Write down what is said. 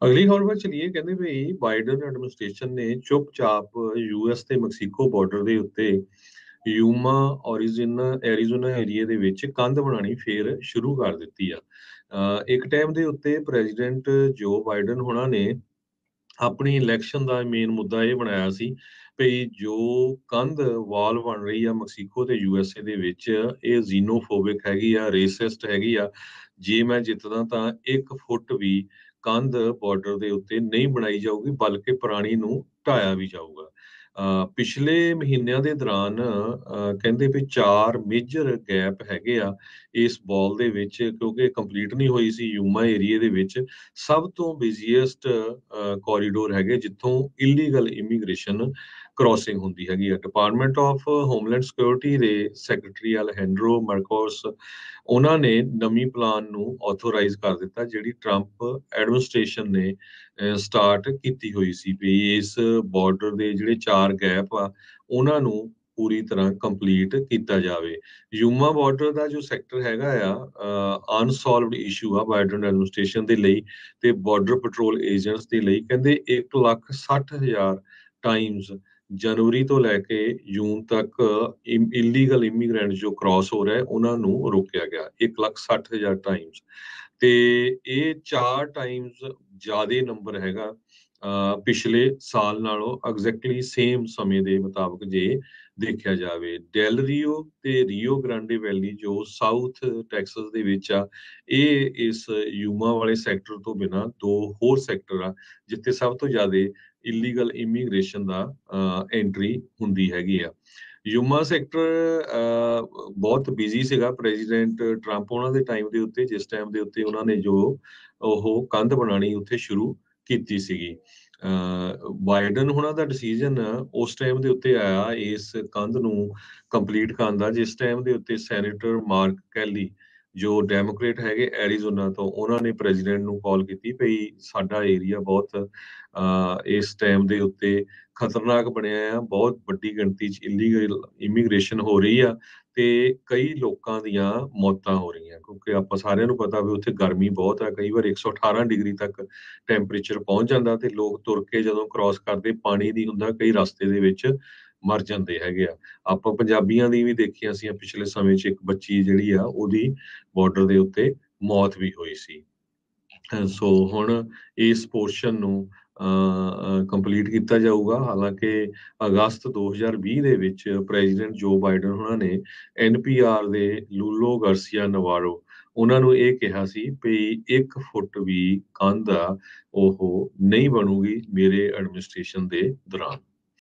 ਅਗਲੀ ਖਬਰ ਵੱਲ ਚਲੀਏ। ਕਹਿੰਦੇ ਵੀ ਬਾਈਡਨ ਐਡਮਿਨਿਸਟ੍ਰੇਸ਼ਨ ਨੇ ਚੁੱਪਚਾਪ ਯੂਐਸ ਤੇ ਮੈਕਸੀਕੋ ਬਾਰਡਰ ਦੇ ਉੱਤੇ ਯੂਮਾ ਐਰੀਜ਼ੋਨਾ ਏਰੀਆ ਦੇ ਵਿੱਚ ਕੰਧ ਬਣਾਉਣੀ ਫੇਰ ਸ਼ੁਰੂ ਕਰ ਦਿੱਤੀ ਆ। ਇੱਕ ਟਾਈਮ ਦੇ ਉੱਤੇ ਪ੍ਰੈਜ਼ੀਡੈਂਟ ਜੋ ਬਾਈਡਨ ਹੋਣਾ ਨੇ ਆਪਣੀ ਇਲੈਕਸ਼ਨ ਦਾ ਮੇਨ ਮੁੱਦਾ ਇਹ ਬਣਾਇਆ ਸੀ ਵੀ ਜੋ ਕੰਧ ਵਾਲ ਬਣ ਰਹੀ ਆ ਮੈਕਸੀਕੋ ਤੇ ਯੂਐਸਏ ਦੇ ਵਿੱਚ, ਇਹ ਜ਼ੀਨੋਫੋਬਿਕ ਹੈਗੀ ਆ, ਰੇਸਿਸਟ ਹੈਗੀ ਆ। ਜੇ ਮੈਂ ਜਿੱਤਦਾ ਤਾਂ 1 ਫੁੱਟ ਵੀ ਕੰਧ ਬਾਰਡਰ ਦੇ ਉੱਤੇ ਨਹੀਂ ਬਣਾਈ ਜਾਊਗੀ, ਬਲਕਿ ਪੁਰਾਣੀ ਨੂੰ ਢਾਇਆ ਵੀ ਜਾਊਗਾ। ਪਿਛਲੇ ਮਹੀਨਿਆਂ ਦੇ ਦੌਰਾਨ ਕਹਿੰਦੇ ਵੀ 4 ਮੇਜਰ ਗੈਪ ਹੈਗੇ ਆ ਇਸ ਬਾਲ ਦੇ ਵਿੱਚ, ਕਿਉਂਕਿ ਕੰਪਲੀਟ ਨਹੀਂ ਹੋਈ ਸੀ ਯੂਮਾ ਏਰੀਏ ਦੇ ਵਿੱਚ। ਸਭ ਤੋਂ ਬਿਜ਼ੀਐਸਟ ਕੋਰੀਡੋਰ ਹੈਗੇ ਜਿੱਥੋਂ ਇਲੀਗਲ ਇਮੀਗ੍ਰੇਸ਼ਨ ਕ੍ਰਾਸਿੰਗ ਹੁੰਦੀ ਹੈਗੀ ਆ। ਡਿਪਾਰਟਮੈਂਟ ਆਫ ਹੋਮਲੈਂਡ ਸਿਕਿਉਰਿਟੀ ਦੇ ਸੈਕਟਰੀ ਅਲਹੈਂਡਰੋ ਮਾਰਕੋਸ, ਉਹਨਾਂ ਨੇ ਨਵੀਂ ਪਲਾਨ ਨੂੰ ਆਥੋਰਾਈਜ਼ ਕਰ ਦਿੱਤਾ, ਜਿਹੜੀ ਟਰੰਪ ਐਡਮਿਨਿਸਟ੍ਰੇਸ਼ਨ ਨੇ ਸਟਾਰਟ ਕੀਤੀ ਹੋਈ ਸੀ ਵੀ ਇਸ ਬਾਰਡਰ ਦੇ ਜਿਹੜੇ 4 ਗੈਪ ਆ ਉਹਨਾਂ ਨੂੰ ਪੂਰੀ ਤਰ੍ਹਾਂ ਕੰਪਲੀਟ ਕੀਤਾ ਜਾਵੇ। ਯੂਮਾ ਬਾਰਡਰ ਦਾ ਜੋ ਸੈਕਟਰ ਹੈਗਾ ਆ, ਅਨਸੋਲਵਡ ਇਸ਼ੂ ਆ ਬਾਈਡਨ ਐਡਮਿਨਿਸਟ੍ਰੇਸ਼ਨ ਦੇ ਲਈ ਤੇ ਬਾਰਡਰ ਪੈਟਰੋਲ ਏਜੰਟਸ ਦੇ ਲਈ। ਕਹਿੰਦੇ 1,60,000 ਟਾਈਮਸ ਜਨਵਰੀ ਤੋਂ ਲੈ ਕੇ ਜੂਨ ਤੱਕ ਇਲੀਗਲ ਇਮੀਗ੍ਰੈਂਟ ਜੋ ਕ੍ਰਾਸ ਹੋ ਰਿਹਾ ਉਹਨਾਂ ਨੂੰ ਰੋਕਿਆ ਗਿਆ 1,60,000 ਟਾਈਮਸ। ਤੇ ਇਹ 4 ਟਾਈਮਸ ਜ਼ਿਆਦਾ ਨੰਬਰ ਹੈਗਾ ਪਿਛਲੇ ਸਾਲ ਨਾਲੋਂ ਐਗਜ਼ੈਕਟਲੀ ਸੇਮ ਸਮੇਂ ਦੇ ਮੁਤਾਬਕ ਜੇ ਦੇਖਿਆ ਜਾਵੇ। ਡੈਲ ਰੀਓ ਤੇ ਰੀਓ ਗ੍ਰਾਂਡੇ ਵੈਲੀ ਜੋ ਸਾਊਥ ਟੈਕਸਸ ਦੇ ਵਿੱਚ ਆ, ਇਹ ਇਸ ਯੂਮਾ ਵਾਲੇ ਸੈਕਟਰ ਤੋਂ ਬਿਨਾਂ 2 ਹੋਰ ਸੈਕਟਰ ਆ ਜਿੱਥੇ ਸਭ ਤੋਂ ਜ਼ਿਆਦਾ ਇਲੀਗਲ ਇਮੀਗ੍ਰੇਸ਼ਨ ਦਾ ਐਂਟਰੀ ਹੁੰਦੀ ਹੈਗੀ ਆ। ਯੂਮਾ ਸੈਕਟਰ ਬਹੁਤ ਬਿਜ਼ੀ ਸੀਗਾ ਪ੍ਰੈਜ਼ੀਡੈਂਟ ਟਰੰਪ ਉਹਨਾਂ ਦੇ ਟਾਈਮ ਦੇ ਉੱਤੇ, ਜਿਸ ਟਾਈਮ ਦੇ ਉੱਤੇ ਉਹਨਾਂ ਨੇ ਜੋ ਉਹ ਕੰਧ ਬਣਾਉਣੀ ਉੱਥੇ ਸ਼ੁਰੂ ਕੀਤੀ ਸੀਗੀ। ਬਾਈਡਨ ਉਹਨਾਂ ਦਾ ਡਿਸੀਜਨ ਉਸ ਟਾਈਮ ਦੇ ਉੱਤੇ ਆਇਆ ਇਸ ਕੰਧ ਨੂੰ ਕੰਪਲੀਟ ਕਰਨ ਦਾ, ਜਿਸ ਟਾਈਮ ਦੇ ਉੱਤੇ ਸੈਨੇਟਰ ਮਾਰਕ ਕੈਲੀ ਜੋ ਡੈਮੋਕ੍ਰੇਟ ਹੈਗੇ ਐਰੀਜ਼ੋਨਾ ਤੋਂ, ਉਹਨਾਂ ਨੇ ਪ੍ਰੈਜ਼ੀਡੈਂਟ ਨੂੰ ਕਾਲ ਕੀਤੀ ਭਈ ਸਾਡਾ ਏਰੀਆ ਬਹੁਤ ਇਸ ਟਾਈਮ ਦੇ ਉੱਤੇ ਖਤਰਨਾਕ ਬਣਿਆ ਆ, ਬਹੁਤ ਵੱਡੀ ਗਿਣਤੀ 'ਚ ਇਲੀਗਲ ਇਮੀਗ੍ਰੇਸ਼ਨ ਹੋ ਰਹੀ ਆ ਤੇ ਕਈ ਲੋਕਾਂ ਦੀਆਂ ਮੌਤਾਂ ਹੋ ਰਹੀਆਂ, ਕਿਉਂਕਿ ਆਪਾਂ ਸਾਰਿਆਂ ਨੂੰ ਪਤਾ ਵੀ ਉੱਥੇ ਗਰਮੀ ਬਹੁਤ ਆ। ਕਈ ਵਾਰ 118 ਡਿਗਰੀ ਤੱਕ ਟੈਂਪਰੇਚਰ ਪਹੁੰਚ ਜਾਂਦਾ ਤੇ ਲੋਕ ਤੁਰ ਕੇ ਜਦੋਂ ਕ੍ਰਾਸ ਕਰਦੇ ਪਾਣੀ ਨਹੀਂ ਹੁੰਦਾ, ਕਈ ਰਸਤੇ ਦੇ ਵਿੱਚ ਮਰ ਜਾਂਦੇ ਹੈਗੇ ਆ। ਆਪਾਂ ਪੰਜਾਬੀਆਂ ਦੀ ਵੀ ਦੇਖੀਆਂ ਸੀ ਪਿਛਲੇ ਸਮੇਂ 'ਚ, ਇੱਕ ਬੱਚੀ ਜਿਹੜੀ ਆ ਉਹਦੀ ਬਾਰਡਰ ਦੇ ਉੱਤੇ ਮੌਤ ਵੀ ਹੋਈ ਸੀ। ਸੋ ਹੁਣ ਇਸ ਪੋਰਸ਼ਨ ਨੂੰ ਕੰਪਲੀਟ ਕੀਤਾ ਜਾਊਗਾ। ਹਾਲਾਂਕਿ ਅਗਸਤ 2020 ਦੇ ਵਿੱਚ ਪ੍ਰੈਜ਼ੀਡੈਂਟ ਜੋ ਬਾਈਡਨ ਉਹਨਾਂ ਨੇ NPR ਦੇ ਲੂਲੋ ਗਾਰਸੀਆ ਨਵਾਰੋ ਉਹਨਾਂ ਨੂੰ ਇਹ ਕਿਹਾ ਸੀ ਵੀ 1 ਫੁੱਟ ਵੀ ਕੰਧ ਆ ਉਹ ਨਹੀਂ ਬਣੂਗੀ ਮੇਰੇ ਐਡਮਿਨਿਸਟ੍ਰੇਸ਼ਨ ਦੇ ਦੌਰਾਨ।